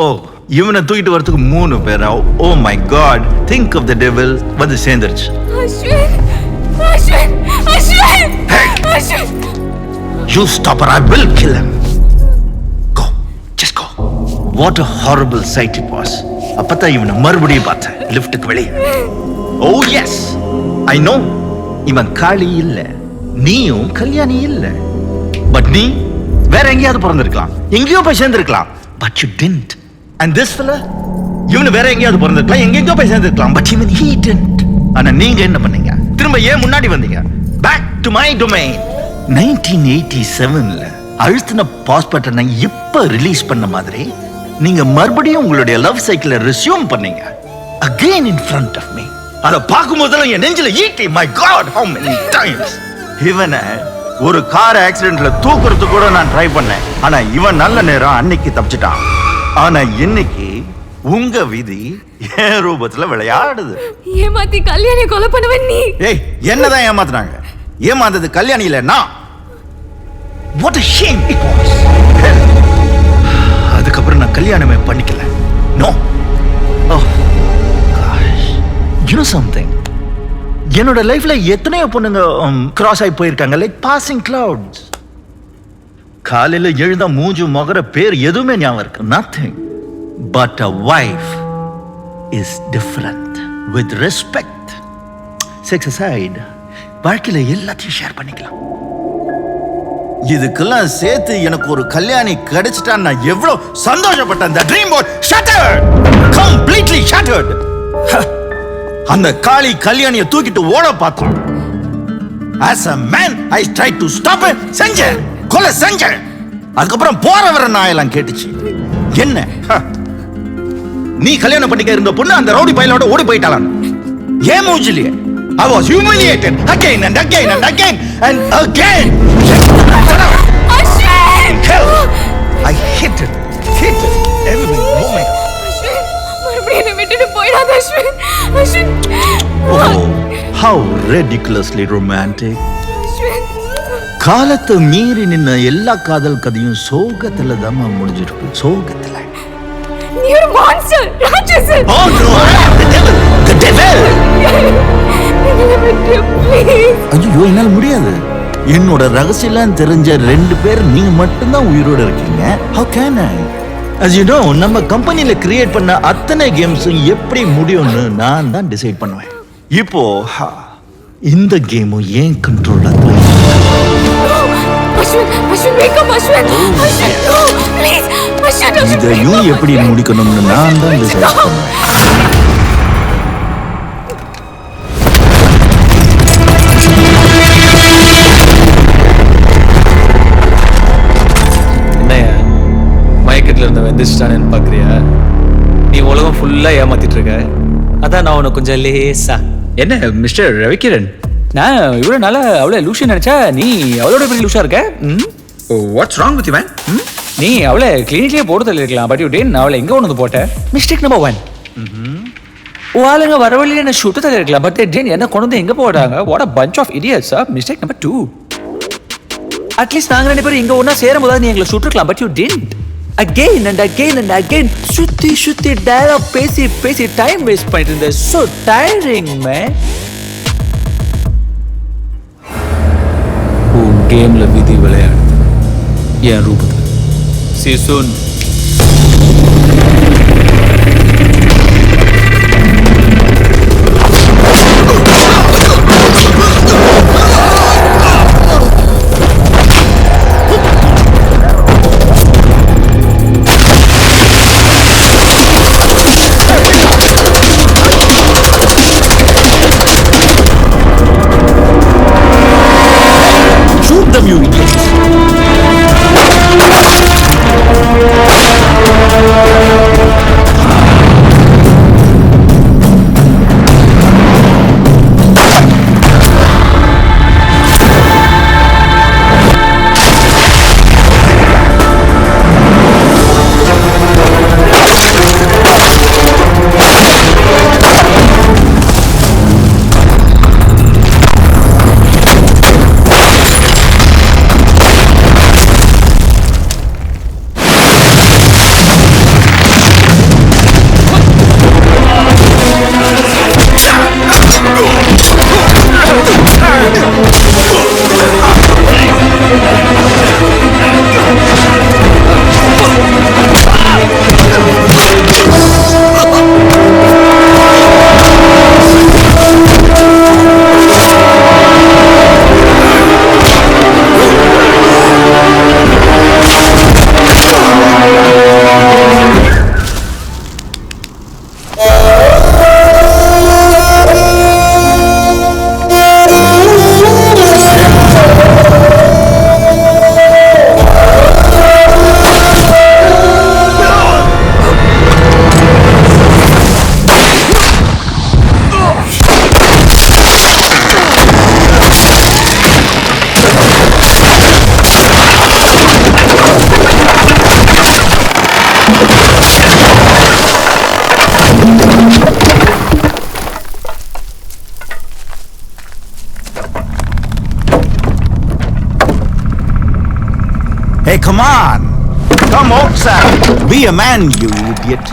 ஓ இவனை தூக்கிட்டு வரதுக்கு 3 பேரா? Oh my God, think of the devil வந்து சேர்ந்துருச்சு. Ashwin, Ashwin, Ashwin, Ashwin. You stop or I will kill him. Go, just go. What a horrible sight it was. அப்பதான் இவனை மறுபடியும் பார்த்தேன் லிஃப்ட்டுக்கு வெளியே. Oh yes, I know. இவன் காளி இல்ல, நீயும் கல்யாணி இல்ல. பட் நீ வேற எங்கேயாவது பிறந்திருக்கலாம், எங்கேயோ போய் சேர்ந்திருக்கலாம். But you didn't. And this fella, இவனு வேற எங்கேயாவது பிறந்திருக்கலாம், எங்கெங்கயோ போய் சேர்ந்திருக்கலாம். But even he didn't. ஆனா நீங்க என்ன பண்ணீங்க? திரும்ப ஏன் முன்னாடி வந்தீங்க? Back to my domain. 1987ல அழுத்தின பாஸ் பட்டனை இப்ப ரிலீஸ் பண்ண மாதிரி நீங்க மறுபடியும் உங்களுடைய லவ் சைக்கிளை ரெஸ்யூம் பண்ணீங்க. Again in front of me. அத பார்க்கும்போதெல்லாம் என் நெஞ்சில ஈட்டி. My God, how many times. இவனை ஒரு கார் ஆக்சிடென்ட்ல தூக்குறது கூட நான் ட்ரை பண்ணேன். ஆனா இவன் நல்ல நேரம் அன்னைக்கு தப்பிச்சிட்டான். ஆனா இன்னைக்கு உங்க விதி என் ரூபத்துல விளையாடுது. ஏமாத்தி கல்யாணி கொலை பண்ணவன் நீ. ஏய், என்னதான் ஏமாத்துறாங்க? ஏமாந்தது கல்யாணி இல்ல, நான். What a shame it was. அதுக்கப்புறம் நான் கல்யாணமே பண்ணிக்கல. No. Oh gosh. You know something? என்னோட லைஃப்ல எத்தனையோ பொண்ணுங்க கிராஸ் ஆகி போயிருக்காங்க, லைக் பாசிங் கிளவுட்ஸ். காலையில எழுந்தா மூஞ்சு மகர பேர் எதுவுமே ஞாபகம் இருக்கு, nothing. But a wife is different with respect. Sex aside, வாழ்க்கையில எல்லாத்தையும் ஷேர் பண்ணிக்கலாம். இதுக்கெல்லாம் சேர்த்து எனக்கு ஒரு கல்யாணி கிடைச்சிட்டா நான் எவ்வளவு சந்தோஷப்பட்டேன். The dream was shattered, completely shattered. அந்த காளி கல்யாணியை தூக்கிட்டு ஓட பார்த்தோம். As a man, I tried to stop it. செஞ்சேன், கொலை செஞ்சேன். அதுக்கப்புறம் போற வர நாயெல்லாம் கேட்டுச்சு. என்ன நீ கல்யாணம் பண்ணிக்க இருந்த பொண்ணு அந்த ரவுடி பையனோட ஓடி போயிட்டாளாம். ஏன் மூஞ்சிலியே? I was humiliated again and again and again and again. Ashwin! I hated every moment. Ashwin, மறுபடியும் என்னை விட்டுட்டு போயிடாத Ashwin. Ashwin. Oh, how ridiculously romantic. Ashwin. காலத்தை மீறி நின்ன எல்லா காதல் கதையும் சோகத்துல தான் முடிஞ்சிருக்கு. சோகத்துல. நீ ஒரு monster, Ratsasan. Oh no, I am the devil. The devil. ஐயோ, என்னால முடியாது. என்னோட ரகசியம் தெரிஞ்ச 2 பேர் நீங்க மட்டும்தான் உயிரோட இருக்கீங்க. How can I? As you know, நம்ம கம்பெனில கிரியேட் பண்ண அத்தனை கேம்ஸும் எப்படி முடியும்னு நான் தான் டிசைட் பண்ணுவேன். இப்போ இந்த கேமும் ஏன் கண்ட்ரோல்ல தான். Ashwin, Ashwin, wake up, Ashwin. Ashwin, no, please. Ashwin, Ashwin. இதையும் எப்படி முடிக்கணும்னு நான் தான் டிசைட் பண்ணுவேன். வெந்திச்சிட்டானு பாக்குறியா? நீ உலகம் ஃபுல்லா ஏமாத்திட்டு இருக்க. அதான் நான் உனக்கு கொஞ்சம் லேசா. என்ன மிஸ்டர் ரவிகிரண், நான் இவ்வளவு நாளா அவளை லூஷா நினைச்சா நீ அவளோட பெரிய லூஷா இருக்க. What's wrong with you man? நீ அவளை கிளினிக்லயே போட்டு தள்ளிருக்கலாம். பட் யூ டேன் அவளை எங்க கொண்டு வந்து போட்ட? Mistake number 1. ஆளுங்க வரவழியில என்ன சுட்டு தள்ளிருக்கலாம். பட் டேன் என்ன கொண்டு வந்து எங்க போட்டாங்க? What a bunch of idiots. Mistake number 2. At least நாங்க 2 பேரும் இங்க ஒன்னா சேரும் போது நீ எங்களை சுட்டுருக்கலாம். But you didn't. Again and again and again சுத்தி dialogue பேசி டைம் வேஸ்ட் பண்ணிட்டு இருந்த. So tiring man. உன் கேம்ல விதி விளையாடு என் ரூபத்துல. See you soon. You idiots. sir. Be a man, you idiot.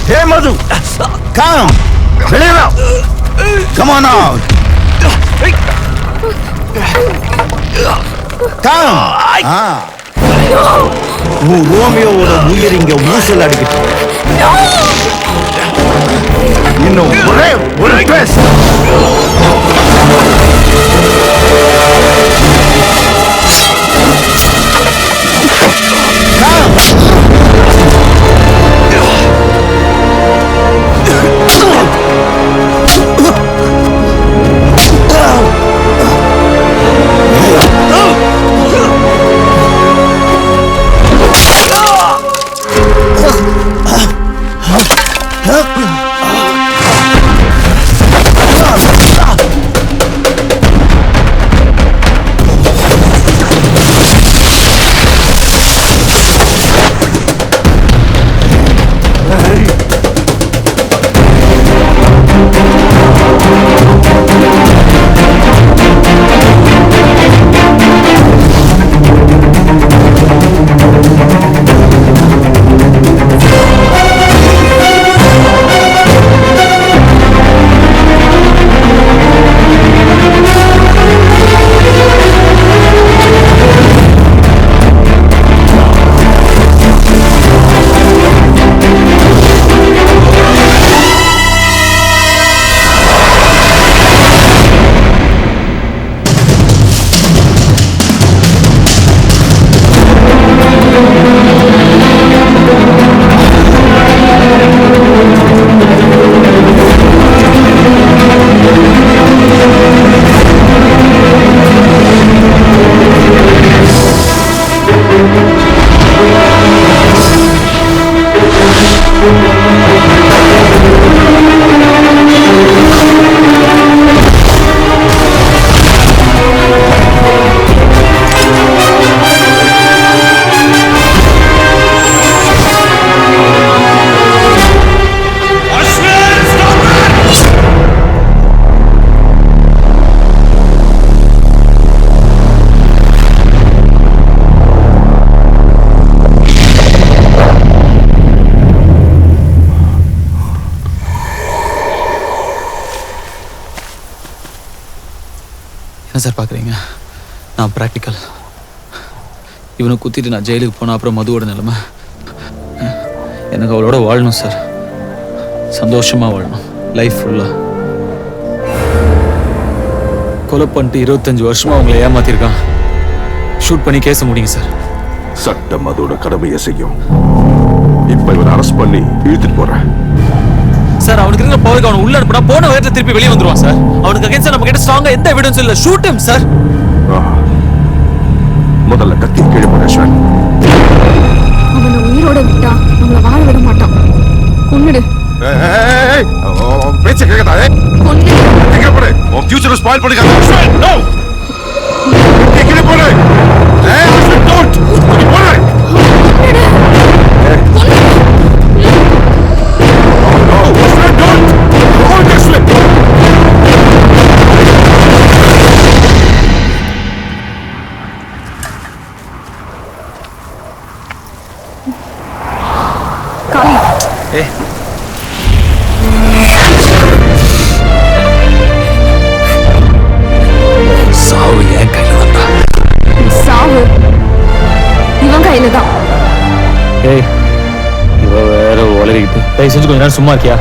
Hey, Madhu! Come! Clear out! Come on out! Come! ரோமியோவோட உயிர் இங்க ஊசல் அடிக்கிட்டு இன்னும் ஒரே ஒரு ட்ரெஸ் என்ன சார் பார்க்குறீங்க? நான் ப்ராக்டிக்கல். இவனை குத்திட்டு நான் ஜெயிலுக்கு போனால் அப்புறம் மதுவோட நிலைமை. எனக்கு அவளோட வாழணும் சார், சந்தோஷமாக வாழணும் லைஃப் ஃபுல்லாக. கொலை பண்ணிட்டு 25 வருஷமாக அவங்கள ஏமாத்திருக்கான். ஷூட் பண்ணி கேஸை முடிங்க சார். சட்டம் அதோட கடமையை செய்யும். இப்ப இவனை அரெஸ்ட் பண்ணி இழுத்துட்டு போறேன் சார். அவனுக்கு இருக்கிற பவருக்கு அவனை உள்ள அனுப்புனா போன வேகத்துல திருப்பி வெளியே வந்துருவான் சார். அவனுக்கு அகைன்ஸ்டா நம்ம கிட்ட ஸ்ட்ராங்கா எந்த எவிடன்ஸ் இல்ல. Shoot him sir. முதல்ல கத்தி கீழே போடு அஸ்வன். அவனை உயிரோட விட்டா நம்மள வாழ விட மாட்டான். கொன்னுடு. பேச்ச கேட்காதே. கொன்னுடு. கீழே போடு. உன் ஃபியூச்சரை ஸ்பாயில் பண்ணிக்காத அஸ்வன். நோ. கீழே போடு. அஸ்வன் டோன்ட். கீழே போடு. சாவு என் கையில தான்டா. சாவு இவன் கையில தான். ஏய், இவ வேற உளறிக்கிட்டு. ஏய், செஞ்சு கொஞ்ச நேரம் சும்மா இருக்கியா?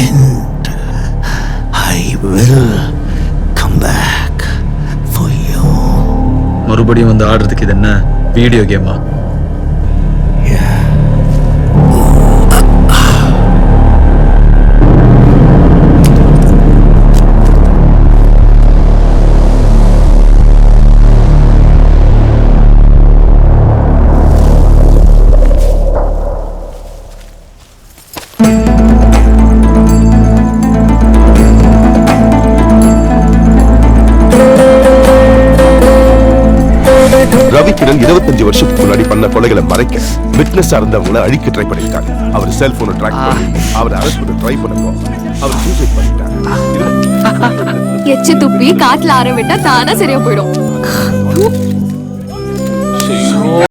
end. I will come back for you. மறுபடியும் வந்து ஆடுறதுக்கு இது என்ன வீடியோ கேமா? ரவிக்கிரண் 25 வருஷத்துக்கு முன்னாடி பண்ண கொலைகளை மறைக்க விட்னஸ் இருந்தவங்களை அழிக்க ட்ரை பண்ணிருக்காங்க. அவர் செல்போனை ட்ராக் பண்ணி அவரை அரெஸ்ட் பண்ண ட்ரை பண்ணப்போ அவர் சூசைட் பண்ணிட்டாங்க. எச்சு துப்பி காட்டுல ஆற விட்டா தானா சரியா போயிடும்.